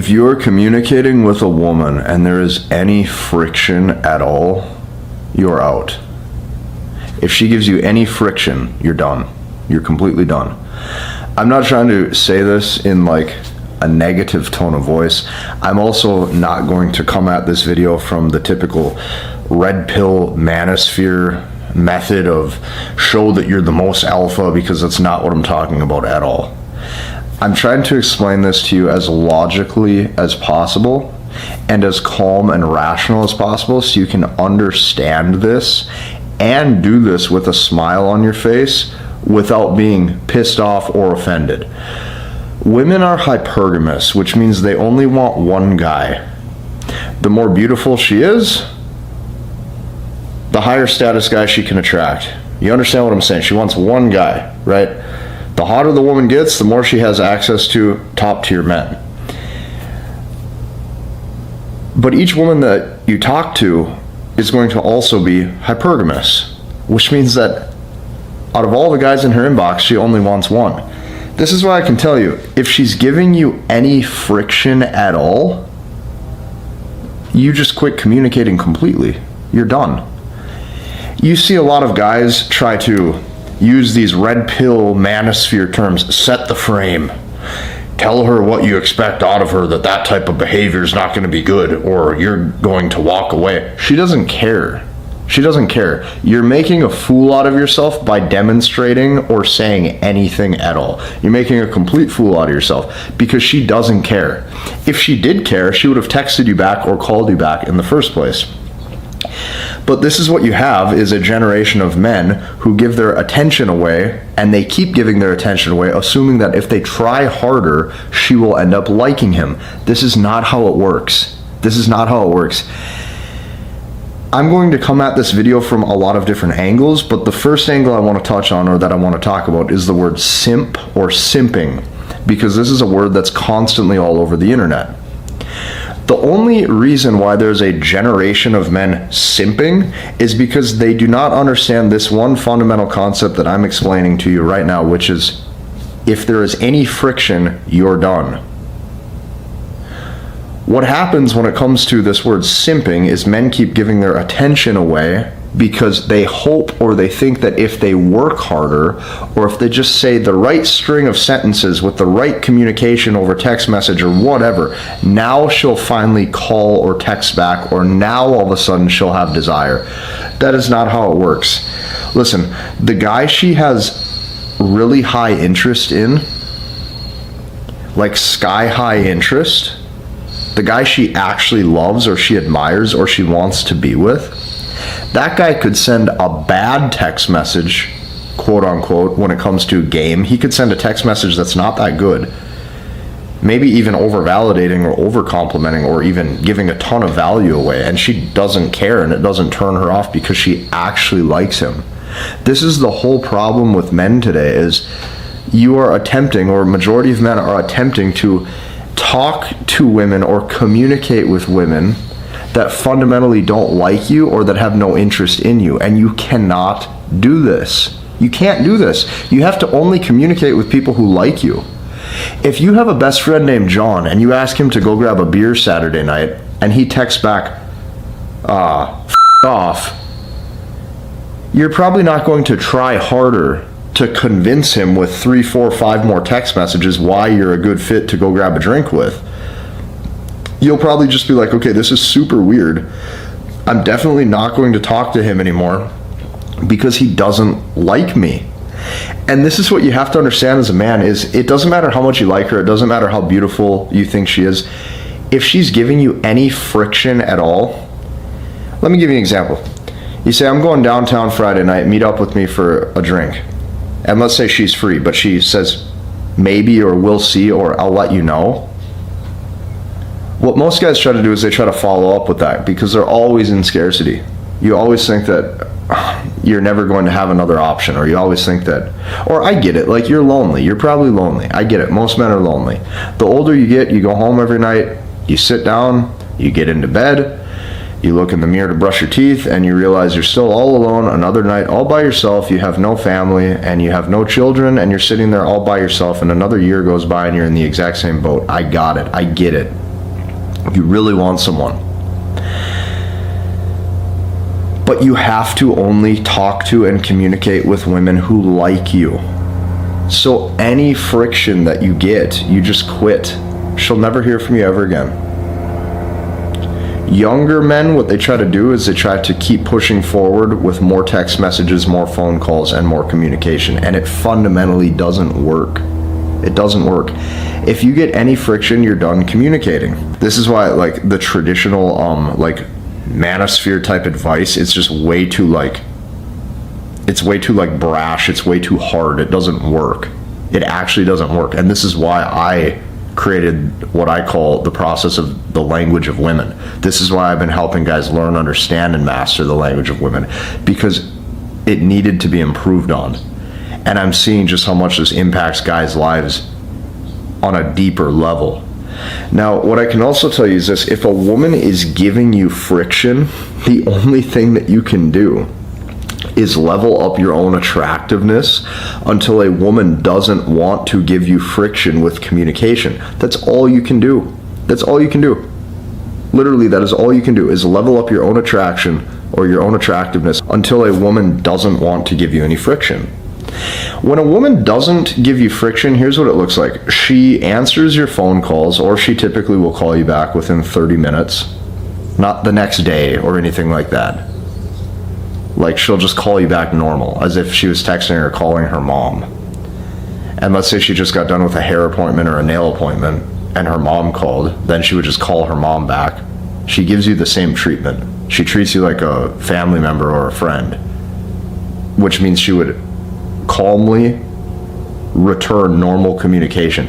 If you are communicating with a woman and there is any friction at all, you're out. If she gives you any friction, you're done. You're completely done. I'm not trying to say this in like a negative tone of voice. I'm also not going to come at this video from the typical red pill manosphere method of show that you're the most alpha, because that's not what I'm talking about at all. I'm trying to explain this to you as logically as possible and as calm and rational as possible so you can understand this and do this with a smile on your face without being pissed off or offended. Women are hypergamous, which means they only want one guy. The more beautiful she is, the higher status guy she can attract. You understand what I'm saying? She wants one guy, right? The hotter the woman gets, the more she has access to top tier men. But each woman that you talk to is going to also be hypergamous, which means that out of all the guys in her inbox, she only wants one. This is why I can tell you, if she's giving you any friction at all, you just quit communicating completely. You're done. You see a lot of guys try to use these red pill manosphere terms, set the frame, tell her what you expect out of her, that type of behavior is not going to be good, or you're going to walk away. She doesn't care. She doesn't care. You're making a fool out of yourself by demonstrating or saying anything at all. You're making a complete fool out of yourself because she doesn't care. If she did care, she would have texted you back or called you back in the first place. But this is what you have, is a generation of men who give their attention away, and they keep giving their attention away, assuming that if they try harder, she will end up liking him. This is not how it works. This is not how it works. I'm going to come at this video from a lot of different angles, but the first angle I want to touch on, or that I want to talk about, is the word simp or simping, because this is a word that's constantly all over the internet. The only reason why there's a generation of men simping is because they do not understand this one fundamental concept that I'm explaining to you right now, which is if there is any friction, you're done. What happens when it comes to this word simping is men keep giving their attention away because they hope or they think that if they work harder, or if they just say the right string of sentences with the right communication over text message or whatever, now she'll finally call or text back, or now all of a sudden she'll have desire. That is not how it works. Listen, the guy she has really high interest in, like sky high interest, the guy she actually loves or she admires or she wants to be with, that guy could send a bad text message, quote unquote, when it comes to game. He could send a text message that's not that good, maybe even over-validating or over-complimenting or even giving a ton of value away, and she doesn't care and it doesn't turn her off because she actually likes him. This is the whole problem with men today, is you are attempting, or majority of men are attempting to talk to women or communicate with women that fundamentally don't like you or that have no interest in you, and you cannot do this. You can't do this. You have to only communicate with people who like you. If you have a best friend named John and you ask him to go grab a beer Saturday night and he texts back, f off, you're probably not going to try harder to convince him with 3, 4, 5 more text messages why you're a good fit to go grab a drink with. You'll probably just be like, okay, this is super weird. I'm definitely not going to talk to him anymore because he doesn't like me. And this is what you have to understand as a man, is it doesn't matter how much you like her, it doesn't matter how beautiful you think she is. If she's giving you any friction at all, let me give you an example. You say, I'm going downtown Friday night, meet up with me for a drink. And let's say she's free, but she says maybe, or we'll see, or I'll let you know. What most guys try to do is they try to follow up with that because they're always in scarcity. You always think that you're never going to have another option, or you always think that, or I get it, like you're lonely. You're probably lonely. I get it. Most men are lonely. The older you get, you go home every night, you sit down, you get into bed, you look in the mirror to brush your teeth, and you realize you're still all alone another night, all by yourself. You have no family and you have no children, and you're sitting there all by yourself, and another year goes by and you're in the exact same boat. I got it. I get it. if you really want someone. But you have to only talk to and communicate with women who like you. So any friction that you get, you just quit. She'll never hear from you ever again. Younger men, what they try to do is they try to keep pushing forward with more text messages, more phone calls, and more communication. And it fundamentally doesn't work. It doesn't work. If you get any friction, you're done communicating. This is why, like, the traditional, manosphere type advice, it's just way too, brash. It's way too hard. It doesn't work. It actually doesn't work. And this is why I created what I call the process of the language of women. This is why I've been helping guys learn, understand, and master the language of women, because it needed to be improved on. And I'm seeing just how much this impacts guys' lives on a deeper level. Now, what I can also tell you is this: if a woman is giving you friction, the only thing that you can do is level up your own attractiveness until a woman doesn't want to give you friction with communication. That's all you can do. That's all you can do. Literally, that is all you can do, is level up your own attraction or your own attractiveness until a woman doesn't want to give you any friction. When a woman doesn't give you friction, here's what it looks like. She answers your phone calls, or she typically will call you back within 30 minutes, not the next day or anything like that. Like, she'll just call you back normal, as if she was texting or calling her mom. And let's say she just got done with a hair appointment or a nail appointment, and her mom called, then she would just call her mom back. She gives you the same treatment. She treats you like a family member or a friend, which means she would calmly return normal communication.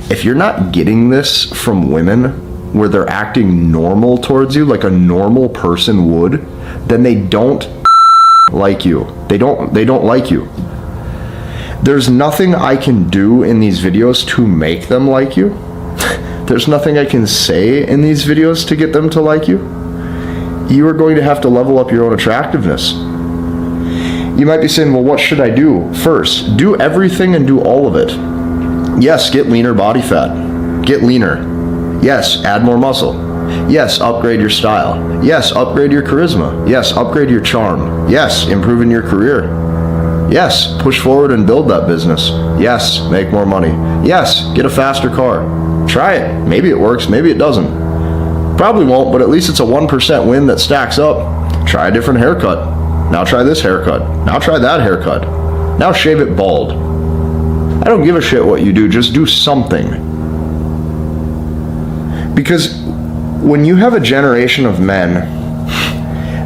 If you're not getting this from women, where they're acting normal towards you like a normal person would, then they don't like you. They don't like you. There's nothing I can do in these videos to make them like you. There's nothing I can say in these videos to get them to like you. You are going to have to level up your own attractiveness. You might be saying, well, what should I do? First, do everything and do all of it. Yes, get leaner body fat. Get leaner. Yes, add more muscle. Yes, upgrade your style. Yes, upgrade your charisma. Yes, upgrade your charm. Yes, improve in your career. Yes, push forward and build that business. Yes, make more money. Yes, get a faster car. Try it. Maybe it works, maybe it doesn't. Probably won't, but at least it's a 1% win that stacks up. Try a different haircut. Now try this haircut. Now try that haircut. Now shave it bald. I don't give a shit what you do, just do something. Because when you have a generation of men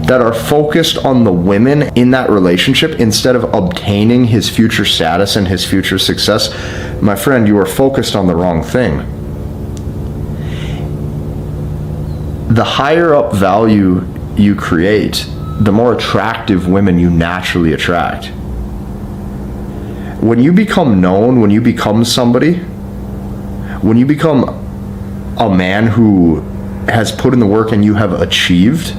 that are focused on the women in that relationship instead of obtaining his future status and his future success, my friend, you are focused on the wrong thing. The higher up value you create, the more attractive women you naturally attract. When you become known, when you become somebody, when you become a man who has put in the work and you have achieved,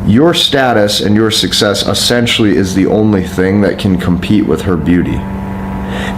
your status and your success essentially is the only thing that can compete with her beauty.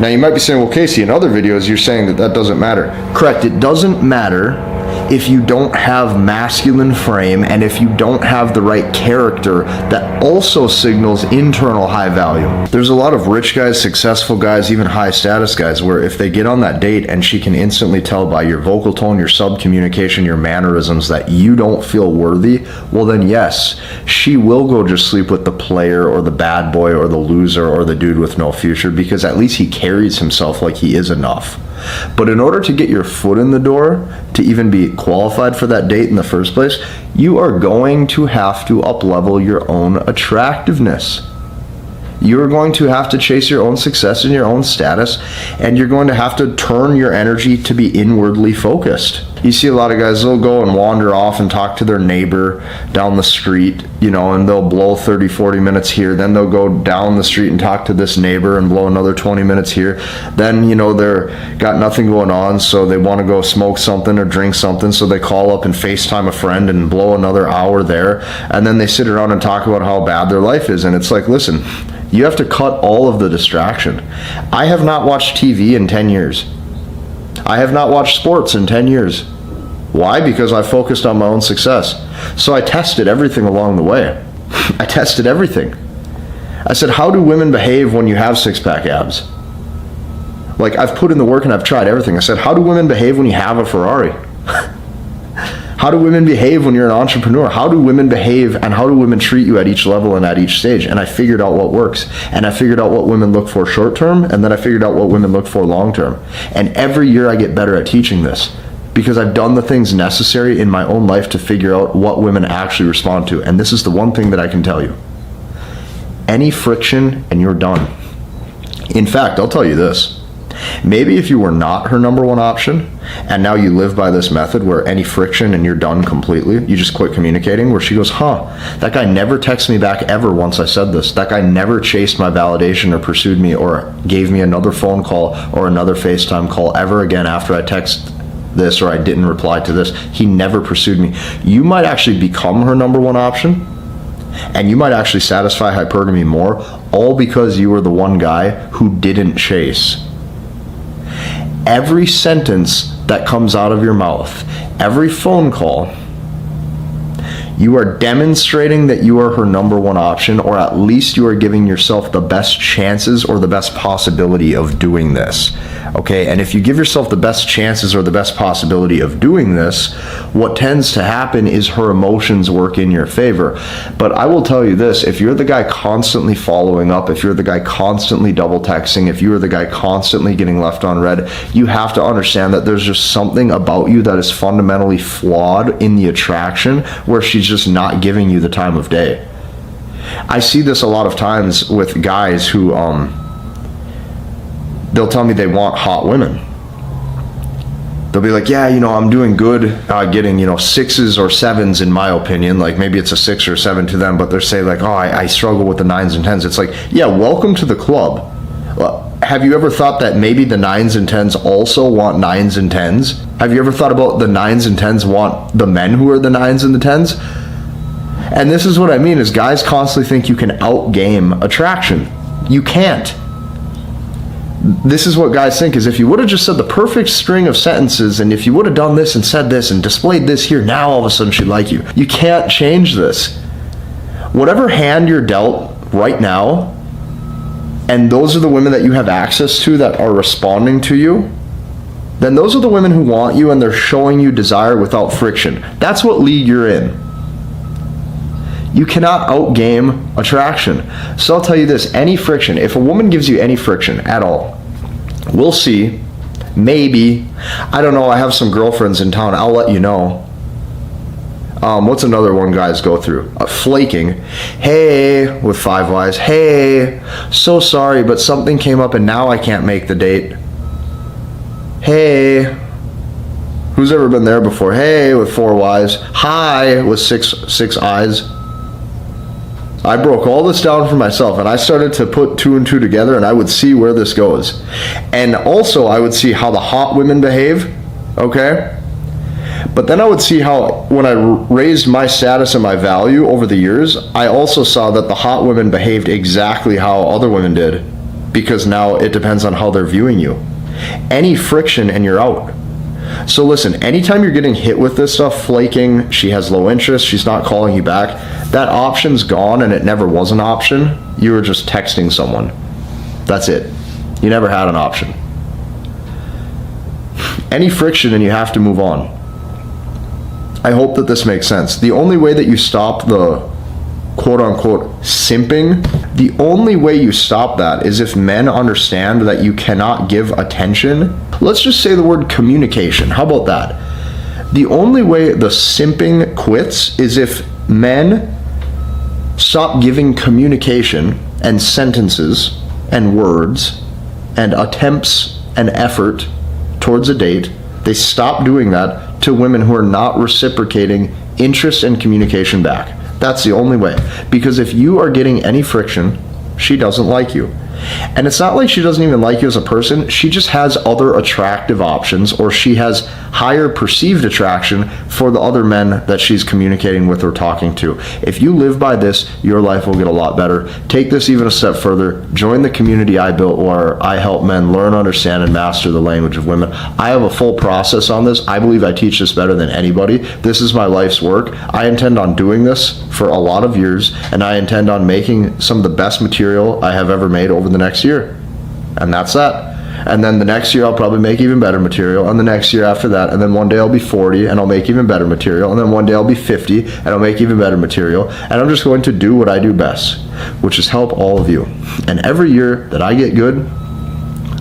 Now you might be saying, well, Casey, in other videos you're saying that doesn't matter. Correct, it doesn't matter if you don't have masculine frame and if you don't have the right character that also signals internal high value. There's a lot of rich guys, successful guys, even high status guys, where if they get on that date and she can instantly tell by your vocal tone, your sub-communication, your mannerisms that you don't feel worthy, well then yes, she will go just sleep with the player or the bad boy or the loser or the dude with no future, because at least he carries himself like he is enough. But in order to get your foot in the door, to even be qualified for that date in the first place, you are going to have to up-level your own attractiveness. You're going to have to chase your own success and your own status, and you're going to have to turn your energy to be inwardly focused. You see a lot of guys, they'll go and wander off and talk to their neighbor down the street, and they'll blow 30, 40 minutes here. Then they'll go down the street and talk to this neighbor and blow another 20 minutes here. Then, they're got nothing going on, so they want to go smoke something or drink something, so they call up and FaceTime a friend and blow another hour there. And then they sit around and talk about how bad their life is. And it's like, listen, you have to cut all of the distraction. I have not watched TV in 10 years. I have not watched sports in 10 years. Why? Because I focused on my own success. So I tested everything along the way. I tested everything. I said, how do women behave when you have six-pack abs? Like, I've put in the work and I've tried everything. I said, how do women behave when you have a Ferrari? How do women behave when you're an entrepreneur? How do women behave and how do women treat you at each level and at each stage? And I figured out what works. And I figured out what women look for short term, and then I figured out what women look for long term. And every year I get better at teaching this because I've done the things necessary in my own life to figure out what women actually respond to. And this is the one thing that I can tell you. Any friction and you're done. In fact, I'll tell you this. Maybe if you were not her number one option, and now you live by this method where any friction and you're done completely, you just quit communicating, where she goes, that guy never texted me back ever once I said this. That guy never chased my validation or pursued me or gave me another phone call or another FaceTime call ever again after I text this or I didn't reply to this. He never pursued me. You might actually become her number one option, and you might actually satisfy hypergamy more, all because you were the one guy who didn't chase. Every sentence that comes out of your mouth, every phone call, you are demonstrating that you are her number one option, or at least you are giving yourself the best chances or the best possibility of doing this. Okay, and if you give yourself the best chances or the best possibility of doing this, what tends to happen is her emotions work in your favor. But I will tell you this, if you're the guy constantly following up, if you're the guy constantly double texting, if you're the guy constantly getting left on red, you have to understand that there's just something about you that is fundamentally flawed in the attraction, where she's just not giving you the time of day. I see this a lot of times with guys who, they'll tell me they want hot women. They'll be like, yeah, I'm doing good getting, 6s or 7s in my opinion. Like maybe it's a 6 or 7 to them, but they're saying like, I struggle with the 9s and 10s. It's like, yeah, welcome to the club. Have you ever thought that maybe the 9s and 10s also want 9s and 10s? Have you ever thought about the 9s and 10s want the men who are the 9s and the 10s? And this is what I mean, is guys constantly think you can outgame attraction. You can't. This is what guys think, is if you would have just said the perfect string of sentences, and if you would have done this and said this and displayed this here, now all of a sudden she'd like you. You can't change this. Whatever hand you're dealt right now, and those are the women that you have access to that are responding to you, then those are the women who want you and they're showing you desire without friction. That's what league you're in. You cannot outgame attraction. So I'll tell you this, any friction, if a woman gives you any friction at all, we'll see, maybe, I don't know, I have some girlfriends in town, I'll let you know. What's another one guys go through? Flaking. Hey, with 5 Ys, hey, so sorry, but something came up and now I can't make the date. Hey, who's ever been there before? Hey, with 4 Ys, hi, with six Is. I broke all this down for myself, and I started to put 2 and 2 together, and I would see where this goes. And also, I would see how the hot women behave, okay? But then I would see how, when I raised my status and my value over the years, I also saw that the hot women behaved exactly how other women did, because now it depends on how they're viewing you. Any friction and you're out. So listen, anytime you're getting hit with this stuff, flaking, she has low interest, she's not calling you back, that option's gone and it never was an option. You were just texting someone. That's it. You never had an option. Any friction and you have to move on. I hope that this makes sense. The only way that you stop the quote-unquote simping, the only way you stop that is if men understand that you cannot give attention. Let's just say the word communication. How about that? The only way the simping quits is if men stop giving communication and sentences and words and attempts and effort towards a date. They stop doing that to women who are not reciprocating interest and communication back. That's the only way. Because if you are getting any friction, she doesn't like you. And it's not like she doesn't even like you as a person. She just has other attractive options, or she has higher perceived attraction for the other men that she's communicating with or talking to. If you live by this, your life will get a lot better. Take this even a step further. Join the community I built where I help men learn, understand, and master the language of women. I have a full process on this. I believe I teach this better than anybody. This is my life's work. I intend on doing this for a lot of years, and I intend on making some of the best material I have ever made over the next year. And that's that. And then the next year I'll probably make even better material, and the next year after that, and then one day I'll be 40 and I'll make even better material, and then one day I'll be 50 and I'll make even better material, and I'm just going to do what I do best, which is help all of you. And every year that I get good,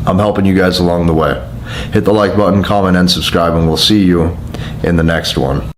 I'm helping you guys along the way. Hit the like button, comment, and subscribe, and we'll see you in the next one.